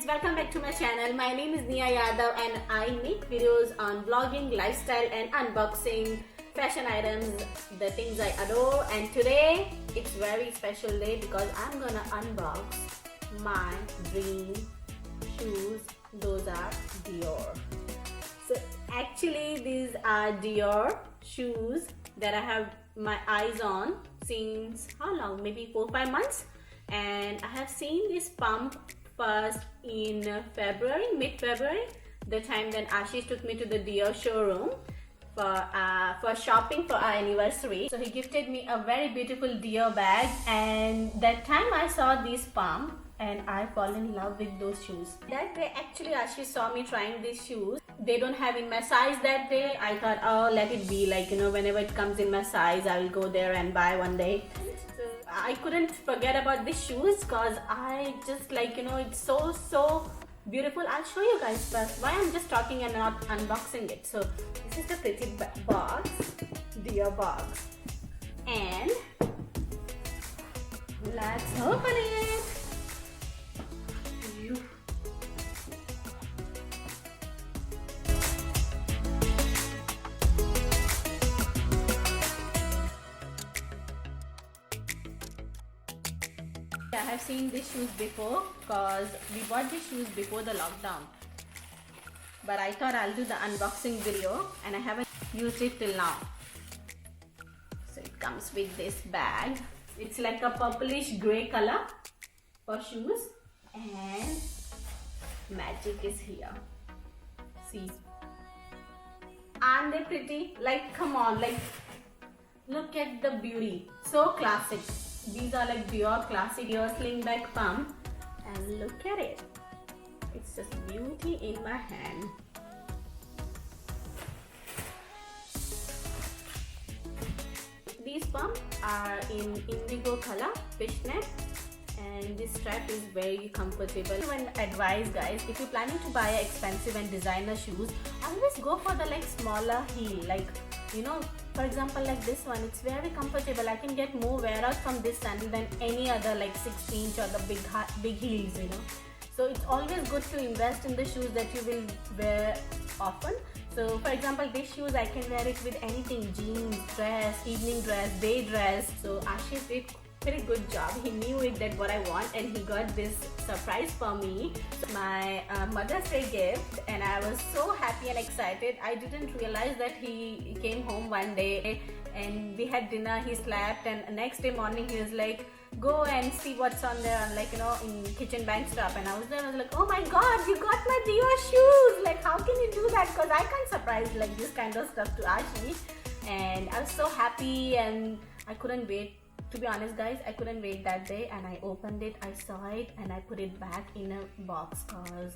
Welcome back to my channel. My name is Nia Yadav and I make videos on vlogging, lifestyle and unboxing, fashion items, the things I adore. And today it's very special day because I'm gonna unbox my dream shoes. Those are Dior. So actually these are Dior shoes that I have my eyes on since how long? Maybe 4-5 months. And I have seen this pump first in February, mid-February, the time then Ashish took me to the Dior showroom for shopping for our anniversary. So he gifted me a very beautiful Dior bag, and that time I saw this pump and I fall in love with those shoes. That day actually Ashish saw me trying these shoes. They don't have in my size that day. I thought, oh, let it be, like, you know, whenever it comes in my size I will go there and buy one day. I couldn't forget about these shoes because I just, like, you know, it's so beautiful. I'll show you guys first why I'm just talking and not unboxing it. So this is the pretty box, Dior box, and let's open it. I have seen these shoes before because we bought these shoes before the lockdown, but I thought I'll do the unboxing video and I haven't used it till now. So it comes with this bag. It's like a purplish grey color for shoes, and magic is here. See, aren't they pretty? Like, come on, like, look at the beauty. So classic. These are like Dior classic Dior slingback pump, and look at it. It's just beauty in my hand. These pumps are in indigo color, fishnet, and this strap is very comfortable. One advice, guys, if you're planning to buy expensive and designer shoes, always go for the like smaller heel, like, you know, for example, like this one, it's very comfortable. I can get more wear out from this sandal than any other like 6-inch or the big heels, you know. So it's always good to invest in the shoes that you will wear often. So for example, these shoes I can wear it with anything: jeans, dress, evening dress, day dress. So Ashish did pretty good job. He knew it, that what I want, and he got this surprise for me. So my Mother's Day gift, and I was so happy and excited. I didn't realize that he came home one day and we had dinner. He slept, and next day morning he was like, go and see what's on there, like, you know, in kitchen bank stuff. And I was there, I was like, oh my god, you got my Dior shoes, like, how can you do that? Because I can't surprise like this kind of stuff to Ashish. And I was so happy and I couldn't wait. To be honest, guys, I couldn't wait that day, and I opened it, I saw it, and I put it back in a box because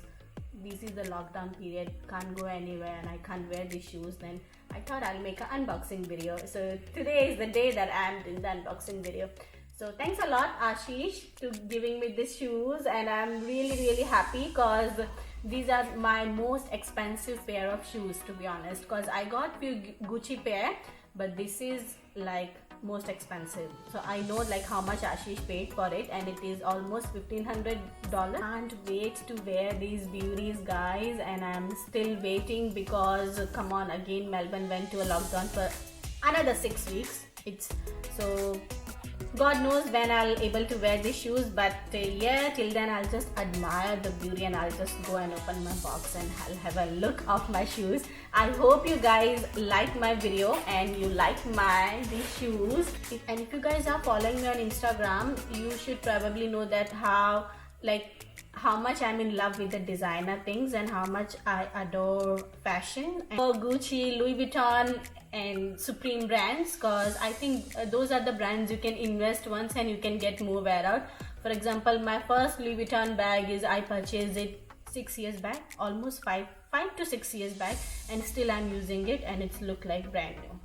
this is the lockdown period, can't go anywhere and I can't wear these shoes. Then I thought I'll make an unboxing video. So today is the day that I'm doing the unboxing video. So thanks a lot, Ashish, to giving me these shoes, and I'm really happy because these are my most expensive pair of shoes, to be honest, because I got few Gucci pair, but this is like most expensive. So I know like how much Ashish paid for it, and it is almost $1,500. Can't wait to wear these beauties, guys, and I'm still waiting because come on, again Melbourne went to a lockdown for another 6 weeks. It's so God knows when I'll able to wear these shoes, but yeah, till then I'll just admire the beauty and I'll just go and open my box and I'll have a look of my shoes. I hope you guys like my video and you like these shoes. If you guys are following me on Instagram, you should probably know that how much I'm in love with the designer things and how much I adore fashion. And Gucci, Louis Vuitton and Supreme brands, because I think those are the brands you can invest once and you can get more wear out. For example, my first Louis Vuitton bag is I purchased it 6 years back, almost 5 to 6 years back, and still I'm using it and it's look like brand new.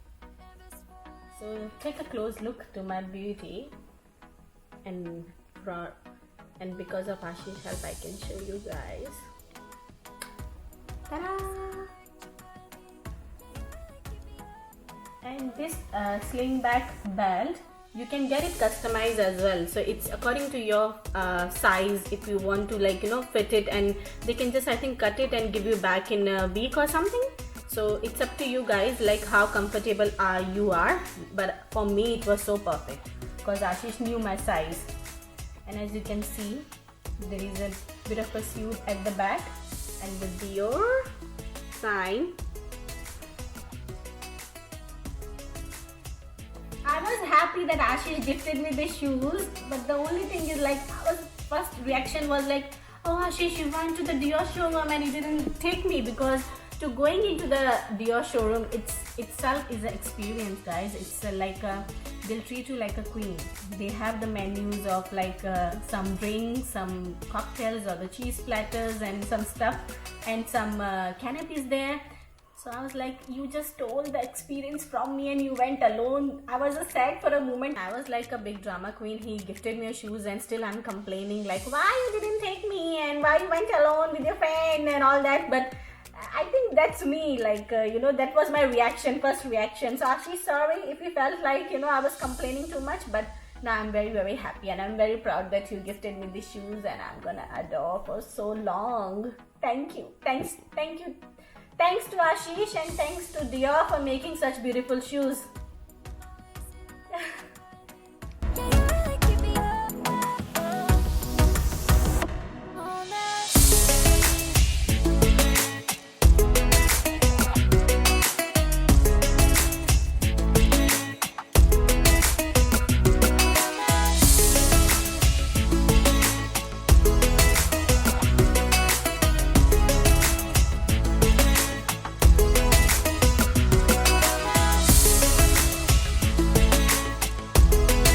So take a close look to my beauty and and because of Ashish help I can show you guys. Ta-da! And this sling back belt, you can get it customized as well, so it's according to your size. If you want to, like, you know, fit it, and they can just, I think, cut it and give you back in a week or something. So it's up to you guys, like how comfortable you are, but for me it was so perfect because Ashish knew my size. And as you can see, there is a bit of a suit at the back and with your sign. I was happy that Ashish gifted me the shoes, but the only thing is, like, first reaction was like, oh Ashish, you went to the Dior showroom and you didn't take me, because to going into the Dior showroom itself is an experience, guys. It's they'll treat you like a queen. They have the menus of like some drinks, some cocktails or the cheese platters and some stuff, and some canopies there. So I was like, you just stole the experience from me and you went alone. I was just sad for a moment. I was like a big drama queen. He gifted me shoes and still I'm complaining like, why you didn't take me and why you went alone with your friend and all that. But I think that's me, like, you know, that was my reaction, first reaction. So Ashish, sorry if you felt like, you know, I was complaining too much, but now I'm very, very happy and I'm very proud that you gifted me these shoes and I'm gonna adore for so long. Thank you. Thank you. Thanks to Ashish and thanks to Dior for making such beautiful shoes.